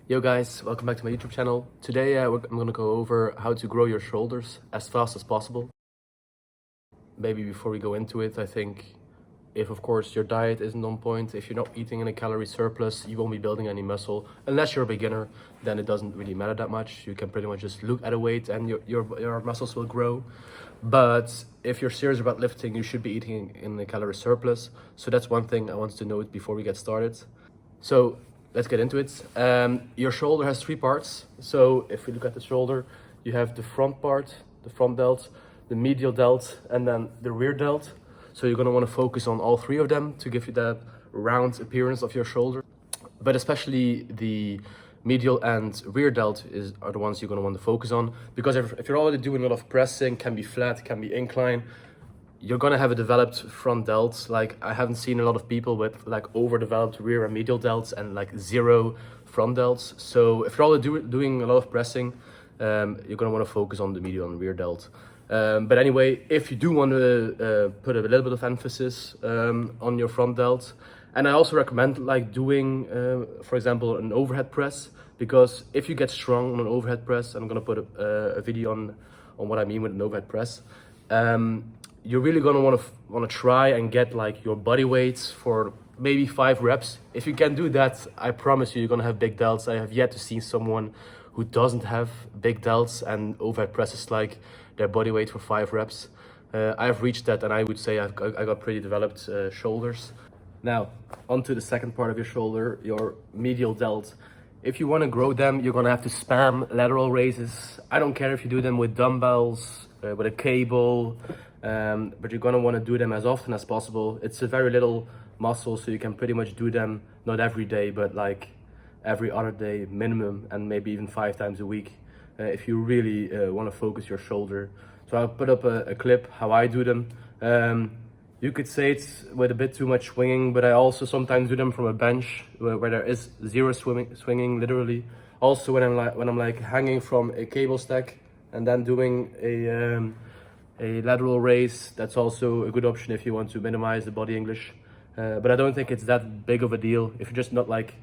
Yo guys, welcome back to my YouTube channel. Today I'm gonna go over how to grow your shoulders as fast as possible. Maybe before we go into it, I think if of course your diet isn't on point, if you're not eating in a calorie surplus, you won't be building any muscle. Unless you're a beginner, then it doesn't really matter that much. You can pretty much just look at a weight and your muscles will grow. But if you're serious about lifting, you should be eating in a calorie surplus. So that's one thing I want to note before we get started. So let's get into it. Your shoulder has three parts. So if we look at the shoulder, you have the front part, the front delt, the medial delt, and then the rear delt. So you're gonna wanna focus on all three of them to give you that round appearance of your shoulder. But especially the medial and rear delt are the ones you're gonna want to focus on, because if you're already doing a lot of pressing, can be flat, can be incline, you're gonna have a developed front delt. Like I haven't seen a lot of people with like overdeveloped rear and medial delts and like zero front delts. So if you're already doing a lot of pressing, you're gonna want to focus on the medial and rear delt. But anyway, if you do want to put a little bit of emphasis on your front delt, and I also recommend like doing, for example, an overhead press, because if you get strong on an overhead press, I'm gonna put a video on what I mean with an overhead press. You're really gonna want to try and get like your body weight for maybe 5 reps. If you can do that, I promise you're gonna have big delts. I have yet to see someone who doesn't have big delts and overhead presses like their body weight for 5 reps. I've reached that, and I would say I got pretty developed shoulders. Now, onto the second part of your shoulder, your medial delt. If you want to grow them, you're gonna have to spam lateral raises. I don't care if you do them with dumbbells, with a cable, but you're gonna want to do them as often as possible. It's a very little muscle, so you can pretty much do them not every day, but like every other day minimum, and maybe even 5 times a week if you really want to focus your shoulder. So I'll put up a clip how I do them. You could say it's with a bit too much swinging, but I also sometimes do them from a bench where there is zero swinging literally. Also when I'm like hanging from a cable stack and then doing a lateral raise, that's also a good option if you want to minimize the body English. But I don't think it's that big of a deal if you're just not like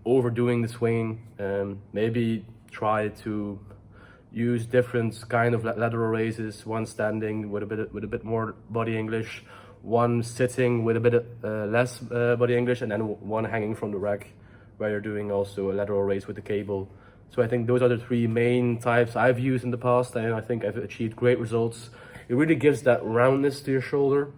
overdoing the swinging. Maybe try to use different kind of lateral raises, one standing with a bit more body English, one sitting with a bit less body English, and then one hanging from the rack where you're doing also a lateral raise with the cable. So I think those are the 3 main types I've used in the past, and I think I've achieved great results. It really gives that roundness to your shoulder.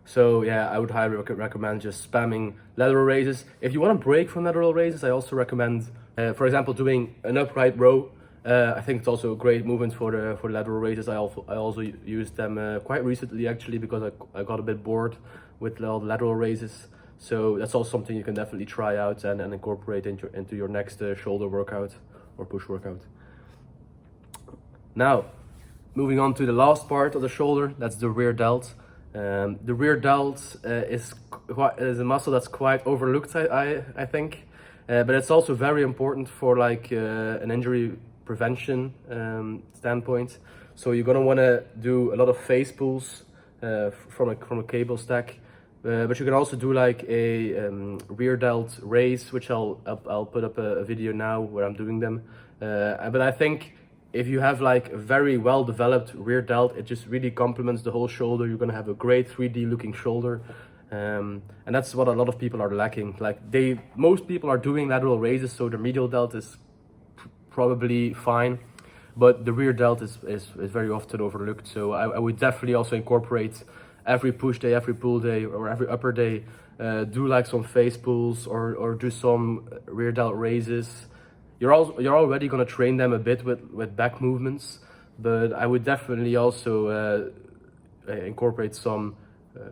So yeah, I would highly recommend just spamming lateral raises. If you want to break from lateral raises, I also recommend, for example, doing an upright row. I think it's also a great movement for the lateral raises. I also used them quite recently actually, because I got a bit bored with all the lateral raises. So that's also something you can definitely try out and incorporate into your next shoulder workout or push workout. Now, moving on to the last part of the shoulder, that's the rear delt. The rear delt is a muscle that's quite overlooked, I think, but it's also very important for like an injury prevention standpoint. So you're gonna want to do a lot of face pulls from a cable stack, but you can also do like a rear delt raise, which I'll put up a video now where I'm doing them. But I think if you have like a very well developed rear delt, it just really complements the whole shoulder. You're gonna have a great 3D looking shoulder, and that's what a lot of people are lacking. Like most people are doing lateral raises, so the medial delt is probably fine, but the rear delt is very often overlooked. So I would definitely also incorporate every push day, every pull day, or every upper day, do like some face pulls or do some rear delt raises. You're already going to train them a bit with back movements, but I would definitely also incorporate some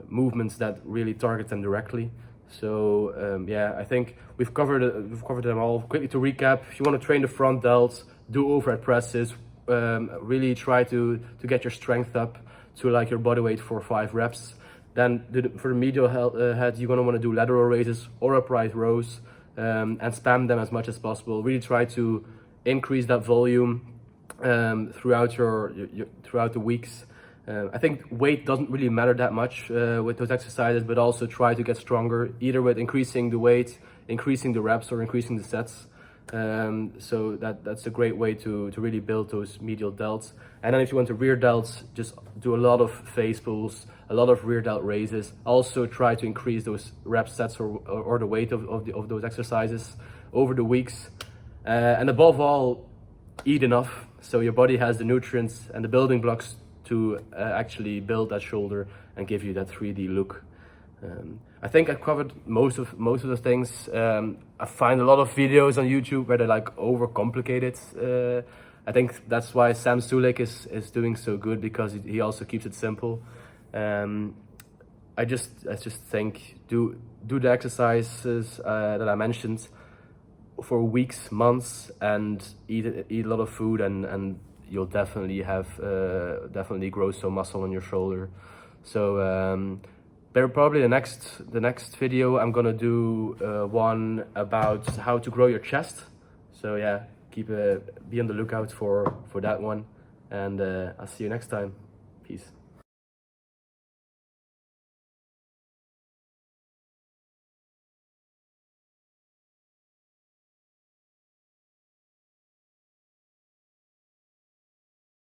movements that really target them directly. So yeah, I think we've covered them all. Quickly to recap, if you want to train the front delts, do overhead presses, really try to get your strength up to like your body weight for 5 reps. Then for the medial head, you're going to want to do lateral raises or upright rows, and spam them as much as possible. Really try to increase that volume throughout throughout the weeks. I think weight doesn't really matter that much with those exercises, but also try to get stronger, either with increasing the weight, increasing the reps or increasing the sets. So that's a great way to really build those medial delts. And then if you want to rear delts, just do a lot of face pulls, a lot of rear delt raises. Also try to increase those rep sets or the weight of those exercises over the weeks. And above all, eat enough so your body has the nutrients and the building blocks to actually build that shoulder and give you that 3D look. I think I covered most of the things. I find a lot of videos on YouTube where they like overcomplicate it. I think that's why Sam Sulek is doing so good, because he also keeps it simple. I just think do the exercises that I mentioned for weeks, months, and eat a lot of food, and you'll definitely grow some muscle on your shoulder. So probably the next video I'm gonna do one about how to grow your chest. So yeah, be on the lookout for that one, and I'll see you next time. Peace.